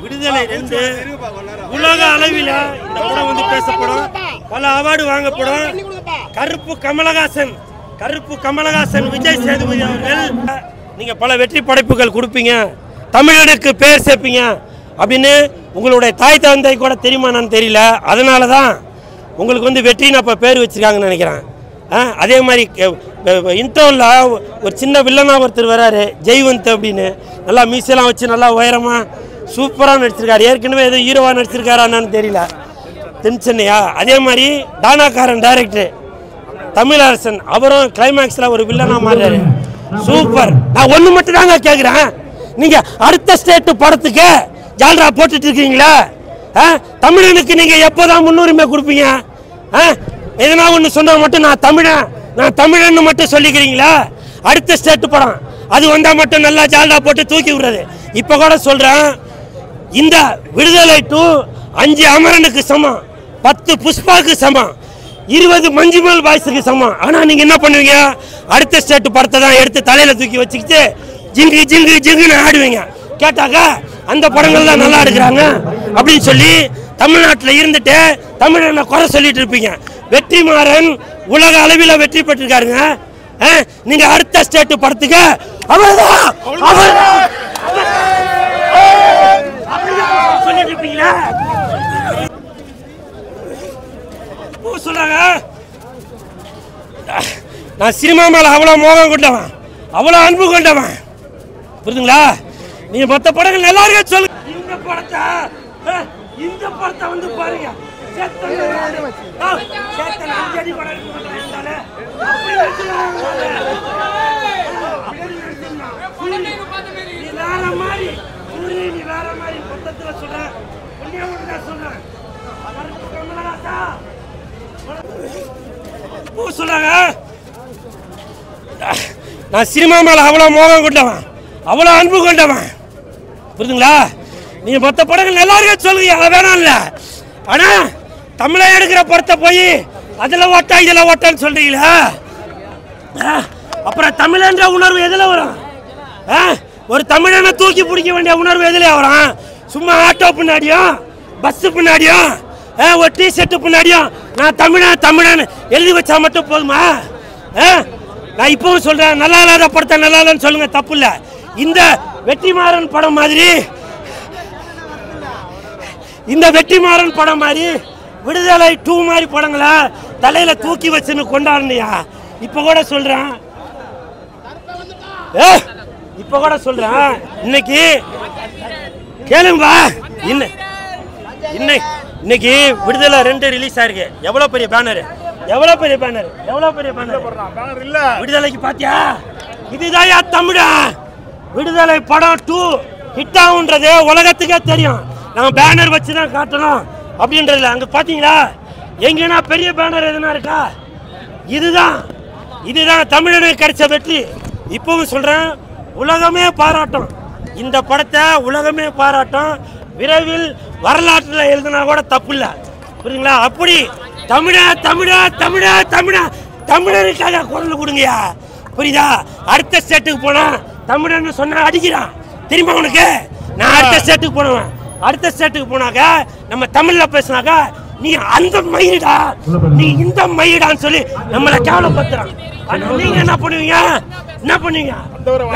விடுதலை 2 உலக அளவில் இந்த படம் வந்து பேசப்படும், பல அவார்டு வாங்கப்படும். கருப்பு கமலஹாசன் விஜய் சேதுபதி அவர்கள் நீங்க பல வெற்றி படைப்புகள் கொடுப்பீங்க, தமிழனுக்கு பேர் சேர்ப்பீங்க அப்படின்னு உங்களுடைய தாய் தந்தை கூட தெரியுமான்னு தெரியல. அதனால தான் உங்களுக்கு வந்து வெற்றின்னு அப்போ பேர் வச்சுருக்காங்கன்னு நினைக்கிறேன். அதே மாதிரி இன்டர்வில் ஒரு சின்ன வில்லனாக ஒருத்தர் வராரு, ஜெய்வந்த் அப்படின்னு, நல்லா மீசெல்லாம் வச்சு நல்லா உயரமாக சூப்பராக நடிச்சிருக்காரு. ஏற்கனவே எதுவும் ஹீரோவாக நடிச்சிருக்காரான்னு தெரியல, தென் சென்னையா. அதே மாதிரி டானாக்காரன் டைரக்டர் தமிழரசன், அவரும் கிளைமேக்ஸில் ஒரு வில்லனாக மாறாரு, சூப்பர். நான் ஒன்று மட்டும் தாங்க கேட்குறேன், நீங்கள் அடுத்த ஸ்டேட்டு படத்துக்கு ஜால்ரா போட்டுட்டு இருக்கீங்களா? தமிழனுக்கு நீங்கள் எப்போ தான் முன்னுரிமை கொடுப்பீங்க? எதனா ஒன்று சொன்னால் மட்டும் நான் தமிழன்னு மட்டும் சொல்லிக்கிறீங்களா? அடுத்த ஸ்டேட்டு படம் அது வந்தால் மட்டும் நல்லா ஜால்ரா போட்டு தூக்கி விடுறது. இப்போ கூட சொல்கிறேன், இந்த விடுதலை 2 5 அமரனுக்கு சமம், 10 புஷ்பாவுக்கு சமம், 20 மஞ்சுமல் பாய்ஸுக்கு சமம். ஆனால் நீங்கள் என்ன பண்ணுவீங்க? அடுத்த ஸ்டேட்டு படத்தை தான் எடுத்து தலையில் தூக்கி வச்சுக்கிட்டு ஜிங்கு ஜிங்கு ஜிங்குன்னு ஆடுவீங்க. கேட்டாக்கா அந்த படங்கள் தான் நல்லா எடுக்கிறாங்க அப்படின்னு சொல்லி தமிழ்நாட்டில் இருந்துட்டு தமிழனை குறை சொல்லிட்டு இருப்பீங்க. வெற்றிமாறன் உலக அளவில் வெற்றி பெற்றிருக்காருங்க. நீங்க அடுத்த ஸ்டேட்டு படத்துக்கு சொல்லிட்டு இருப்பீங்களா? சொல்றாங்க நான் சினிமா மேல அவ்வளவு மோகம் கொண்டவன், அவ்வளவு அன்பு கொண்டவன், புரியுதுங்களா? நீங்க மற்ற படங்கள் நல்லா இருக்க சொல்லுங்க. இந்த படத்தை வந்து பாருங்க, சொல்றாங்க நான் சினிமா மேல அவ்வளவு மோகம் கொண்டவன், அவ்வளவு அன்பு கொண்டவன், புரியுதுங்களா? நீங்க மற்ற படங்கள் நல்லா இருக்க சொல்லுங்க, அதை வேணாம் இல்ல. ஆனா தமிழை எடுக்கிற படத்தை போய் அதில் ஓட்டா இதில் ஓட்டான்னு சொல்றீங்களா? அப்புறம் தமிழன்ற உணர்வு எதில் வரும்? ஒரு தமிழனை தூக்கி பிடிக்க வேண்டிய உணர்வு எதில் வரும்? சும்மா ஆட்டோ பின்னாடியும் பஸ் பின்னாடியும் ஒரு டி ஷர்ட் பின்னாடியும் நான் தமிழன் எழுதி வச்சா மட்டும் போதுமா? நான் இப்பவும் சொல்றேன், நல்லா இல்லாத படத்தை நல்லா இல்லைன்னு சொல்லுங்க, தப்பு இல்லை. இந்த வெற்றிமாறன் படம் மாதிரி, இந்த வெற்றிமாறன் படம் மாதிரி விடுதலை 2 மாதிரி படங்களை தலையில தூக்கி வச்சுன்னு கொண்டாடுனியா? இப்ப கூட சொல்றேன், இன்னைக்கு கேளுங்கப்பா, இன்னைக்கு விடுதலை 2 ரிலீஸ் ஆயிருக்கு. எவ்வளவு பெரிய பேனர், எவ்வளவு பெரிய பேனர், எவ்வளவு பெரிய பேனர் இல்ல விடுதலைக்கு பாத்தியா? இதுதான் தமிழ விடுதலை படம் 2 ஹிட் ஆகுன்றது உலகத்துக்கே தெரியும். நம்ம பேனர் வச்சுதான் காட்டணும் அப்படின்றதுல. அங்க பாத்தீங்களா எங்கன்னா பெரிய பேனர் எதுனா இருக்கா? இதுதான் தமிழனுக்கு கிடைச்ச வெற்றி. இப்பவும் சொல்றேன், உலகமே பாராட்டும் இந்த படத்தை, உலகமே பாராட்டும். விரைவில் வரலாற்றில் எழுதினா கூட தப்பு இல்லை, புரியுங்களா? அப்படி தமிழருக்காக குரல் கொடுங்கயா, புரியுதா? அடுத்த ஸ்டேட்டுக்கு போனா தமிழன்னு சொன்னா அடிக்கிறான், தெரியுமா உனக்கு? நான் அடுத்த ஸ்டேட்டுக்கு போனவன், அடுத்த ஸ்டேட்டுக்கு போனாக்க நம்ம தமிழ்ல பேசினாக்க நீ அந்த மயிடா, நீ இந்த மயிடான்னு சொல்லி நம்மளை கேவலப்படுத்துறான். நீங்க என்ன பண்ணுவீங்க?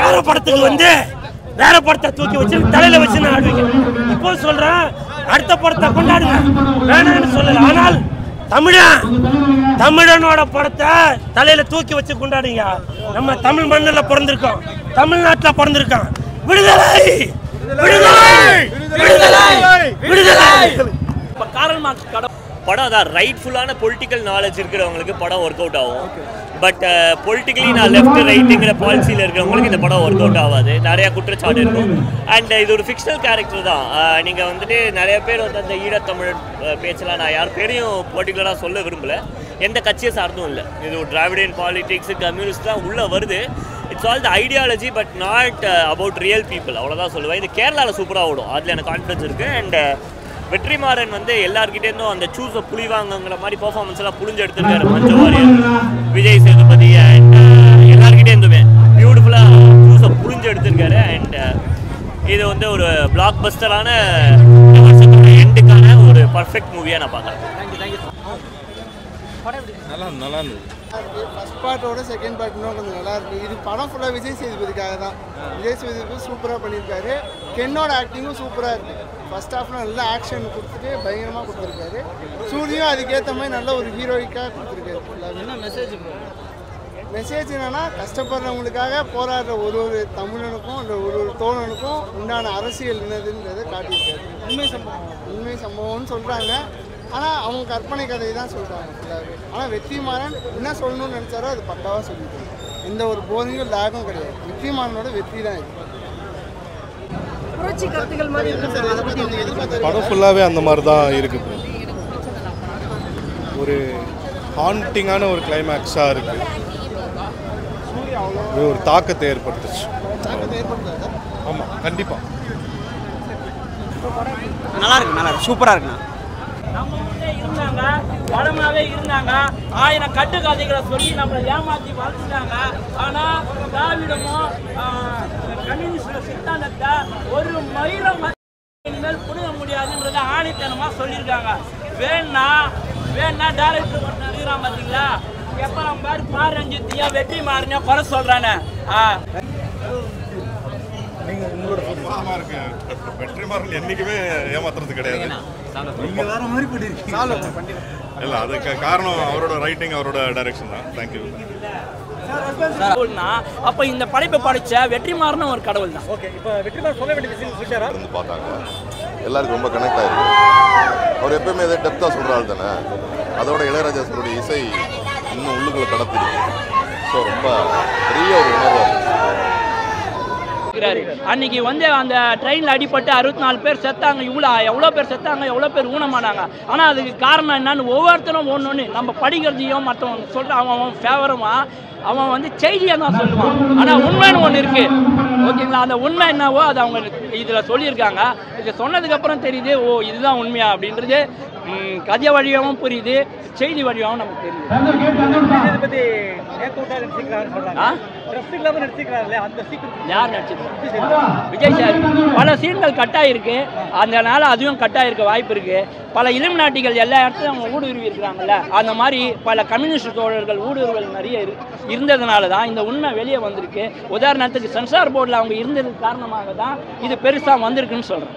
வேற படத்துக்கு வந்து வேற படத்தை தூக்கி வச்சு தலையில வச்சு ஆடுவீங்க. இப்போ சொல்றேன், அடுத்த படத்தை கொண்டாடுங்க, வேணான்னு சொல்லல. ஆனால் தமிழனோட படத்தை தலையில தூக்கி வச்சு கொண்டாடுங்க. நம்ம தமிழ் மண்ணில் பிறந்திருக்கோம், தமிழ்நாட்டில் பிறந்திருக்கோம். விடுதலை விடுதலை விடுதலை விடுதலை. படம் அதான் ரைட்ஃபுல்லான பொலிட்டிக்கல் நாலேஜ் இருக்கிறவங்களுக்கு படம் ஒர்க் அவுட் ஆகும். பட் பொலிட்டிக்கலி நான் லெஃப்ட் ரைட்டுங்கிற பாலிசியில் இருக்கிறவங்களுக்கு இந்த படம் ஒர்க் அவுட் ஆகாது. நிறையா குற்றச்சாட்டு இருக்கும். அண்ட் இது ஒரு ஃபிக்ஷனல் கேரக்டர் தான். நீங்கள் வந்துட்டு நிறைய பேர் வந்து அந்த ஈழத்தமிழ் பேச்செல்லாம் நான் யார் பேரையும் பர்டிகுலராக சொல்ல விரும்பலை, எந்த கட்சியை சார்ந்தும் இல்லை. இது ஒரு திராவிடியன் பாலிடிக்ஸ் கம்யூனிஸ்ட் தான் உள்ளே வருது. It's all the ideology but not about real people, அவ்வளோதான் சொல்லுவேன். இது கேரளாவில் சூப்பராக ஓடும், அதில் எனக்கு கான்ஃபிடன்ஸ் இருக்குது. அண்ட் வெற்றிமாறன் வந்து எல்லார்கிட்டேருந்தும் அந்த சூஸை புளிவாங்கிற மாதிரி பர்ஃபார்மன்ஸ் எல்லாம் புளிஞ்சு எடுத்துருக்காரு. மஞ்சு வாரியர், விஜய் சேதுபதி அண்ட் எல்லார்கிட்டேருந்துமே பியூட்டிஃபுல்லாக சூஸை புளிஞ்சு எடுத்திருக்காரு. அண்ட் இது வந்து ஒரு பிளாக் பஸ்டரான எண்டுக்கான ஒரு பர்ஃபெக்ட் மூவியாக நான் பார்க்குறேன். நல்லா இருந்தது. ஃபர்ஸ்ட் பார்ட்டோட செகண்ட் பார்ட் இன்னும் கொஞ்சம் நல்லா இருக்கு. இது படம் ஃபுல்லாக விஜய் சேதுபதிக்காக தான். விஜய் சேதுபதி சூப்பராக பண்ணியிருக்காரு. கென்னோட ஆக்டிங்கும் சூப்பராக இருக்குது. ஃபர்ஸ்ட் ஹாஃப்ல நல்ல ஆக்ஷன் கொடுத்துட்டு பயங்கரமாக கொடுத்துருக்காரு. சூரியும் அதுக்கேற்ற மாதிரி நல்ல ஒரு ஹீரோயிக்காக கொடுத்துருக்காரு. என்ன மெசேஜ் என்னன்னா, கஷ்டப்படுறவங்களுக்காக போராடுற ஒரு தமிழனுக்கும் இல்லை ஒரு தோழனுக்கும் உண்டான அரசியல் என்னதுன்றதை காட்டியிருக்காரு. உண்மை சம்பவம்னு சொல்கிறாங்க. ஆனால் அவங்க கற்பனை கதையை தான் சொல்கிறாங்க ஃபுல்லாகவே. ஆனால் வெற்றிமாறன் என்ன சொல்லணும்னு நினச்சாரோ அது பக்காவாக சொல்லியிருக்காரு. எந்த ஒரு போரிங்கும் லேகும் கிடையாது. வெற்றிமாறனோட வெற்றி தான் இது. படம் ஃபுல்லாகவே அந்த மாதிரி தான் இருக்குது. ஒரு ஹாண்டிங்கான ஒரு கிளைமேக்ஸாக இருக்குது. ஒரு தாக்கத்தை ஏற்படுத்துச்சு. ஆமாம், கண்டிப்பாக நல்லா இருக்கு. சூப்பராக இருக்குண்ணா. நம்ம ஊர்ல இருந்தாங்க, வளமாவே இருந்தாங்க. 1000 கட்டுக்கதைகளை சொல்லி நம்மளை ஏமாற்றி வளர்த்துட்டாங்க. ஆனால் திராவிடமும் கம்யூனிஸ்ட் சித்தாந்தத்தை ஒரு மயிலம் இனிமேல் புடுங்க முடியாதுன்றத ஆணித்தனமாக சொல்லியிருக்காங்க. வேணா டேரக்டர் ஒருத்தர் இருக்கிறான் பார்த்தீங்களா, எப்போ நம்ம பாரு ரஞ்சித்தியா வெற்றி மாறினா குறை சொல்கிறானே. உங்களோட சுத்தமாக இருக்கு. வெற்றிமாறன் என்றைக்குமே ஏமாத்துறது கிடையாது. நீங்கள் வேற மாதிரி பண்ணியிருக்கீங்க. இல்லை, அதுக்கு காரணம் அவரோட ரைட்டிங், அவரோட டைரக்ஷன் தான். தேங்க்யூ. அப்ப இந்த படைப்பை படிச்ச வெற்றிமாறன் ஒரு கடவுள் தான். ஓகே, இப்போ வெற்றிமாறன் சொல்ல வேண்டிய விஷயம் சொல்லிட்டாரா? பார்த்தாங்க, எல்லாருக்கும் ரொம்ப கனெக்ட் ஆயிருக்கு. அவர் எப்பயுமே எதை டெப்த்தாக சொல்கிறாள் தானே. அதோட இளையராஜா சொல்லுடைய இசை இன்னும் உள்ளுக்குள்ள கடத்திருக்கு. ஸோ ரொம்ப பெரிய ஒரு உணர்வாக இருக்குது. அன்னைக்கு வந்து அந்த ட்ரெயினில் அடிப்பட்டு 64 பேர் செத்தாங்க. எவ்வளோ பேர் செத்தாங்க, எவ்வளோ பேர் ஊனமானாங்க. ஆனால் அதுக்கு காரணம் என்னன்னு ஒவ்வொருத்தரும் ஒன்று நம்ம படிக்கிறதையும் மற்றவங்க சொல்கிற அவன் ஃபேவரமா அவன் வந்து செய்தியாக தான் சொல்லுவான். ஆனால் உண்மைன்னு ஒன்று இருக்குது, ஓகேங்களா? அந்த உண்மை என்னவோ அதை அவங்க இதில் சொல்லியிருக்காங்க. இதை சொன்னதுக்கப்புறம் தெரியுது, ஓ இதுதான் உண்மையா அப்படின்றது கதை வழியாகவும் புரியுது, செய்தி வழியாகவும் நமக்கு தெரியுது. யார் நடிச்சிருக்காங்க? விஜய் சார் பல சீன்கள் கட்டாயிருக்கு. அதனால அதுவும் கட்டாயிருக்க வாய்ப்பு இருக்கு. பல இலுமினாட்டிகள் எல்லா இடத்துலையும் அவங்க ஊடுருவி இருக்கிறாங்கல்ல, அந்த மாதிரி பல கம்யூனிஸ்ட் தோழர்கள் ஊடுருவல் நிறைய இருந்ததுனால தான் இந்த உண்மை வெளியே வந்திருக்கு. உதாரணத்துக்கு சென்சார் போர்டில் அவங்க இருந்ததுக்கு காரணமாக தான் இது பெருசாக வந்திருக்குன்னு சொல்கிறேன்.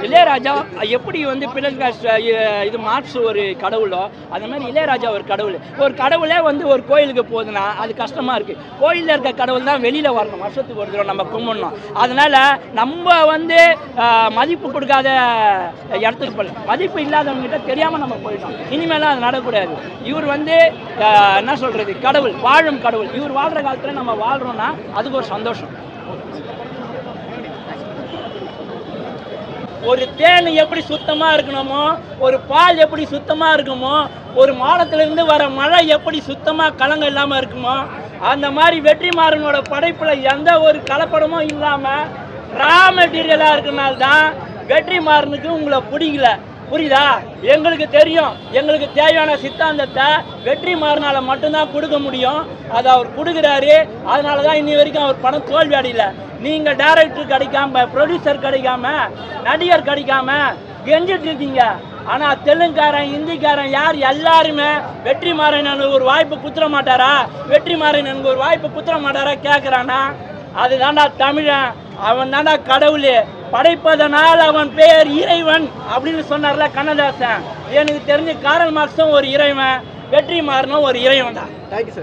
இளையராஜா எப்படி வந்து இது மார்க்ஸ் ஒரு கடவுளோ அந்த மாதிரி இளையராஜா ஒரு கடவுள். ஒரு கடவுளே வந்து ஒரு கோயிலுக்கு போகுதுன்னா அது கஷ்டமாக இருக்குது. கோயிலில் இருக்க கடவுள் தான் வெளியில் வரணும், வருஷத்துக்கு ஒரு தடவை நம்ம கும்பிடணும். அதனால் நம்ம வந்து மதிப்பு கொடுக்காத இடத்துக்கு போகல, மதிப்பு இல்லாதவங்ககிட்ட தெரியாமல் நம்ம போயிட்டோம். இனிமேலாம் அது நடக்கூடாது. இவர் வந்து என்ன சொல்கிறது, கடவுள், வாழும் கடவுள். இவர் வாழ்கிற காலத்தில் நம்ம வாழ்கிறோன்னா அதுக்கு ஒரு சந்தோஷம். ஒரு தேன் எப்படி சுத்தமாக இருக்கணுமோ, ஒரு பால் எப்படி சுத்தமாக இருக்குமோ, ஒரு மாடத்திலிருந்து வர மழை எப்படி சுத்தமாக கலங்க இல்லாமல் இருக்குமோ, அந்த மாதிரி வெற்றிமாறனோட படைப்பில் எந்த ஒரு கலப்படமும் இல்லாமல் ரா மெட்டீரியலாக இருக்கனால்தான் வெற்றிமாறனுக்கு உங்களை பிடிக்கல. புரியுதா? எங்களுக்கு தெரியும், எங்களுக்கு தேவையான சித்தாந்தத்தை வெற்றிமாறனால மட்டும்தான் கொடுக்க முடியும். அதை அவர் கொடுக்குறாரு. அதனால தான் இன்னி வரைக்கும் அவர் படம் தோல்வி அடையல. நீங்கள் டைரக்டர் கிடைக்காம, ப்ரொடியூசர் கிடைக்காம, நடிகர் கிடைக்காம கெஞ்சிட்டு இருக்கீங்க. ஆனால் தெலுங்காரன், ஹிந்திக்காரன் யார் எல்லாருமே வெற்றிமாறன் எனக்கு ஒரு வாய்ப்பு குத்துற மாட்டாரா, வெற்றிமாறன் எனக்கு ஒரு வாய்ப்பு குத்துற மாட்டாரா கேட்குறானா? அதுதான்டா தமிழன், அவன் தான்டா கடவுள். படைப்பதனால் அவன் பேர் இறைவன் அப்படின்னு சொன்னார்ல கண்ணதாசன். எனக்கு தெரிஞ்சு காரல் மார்க்ஸும் ஒரு இறைவன், வெற்றிமாறனும் ஒரு இறைவன் தான். Thank you sir.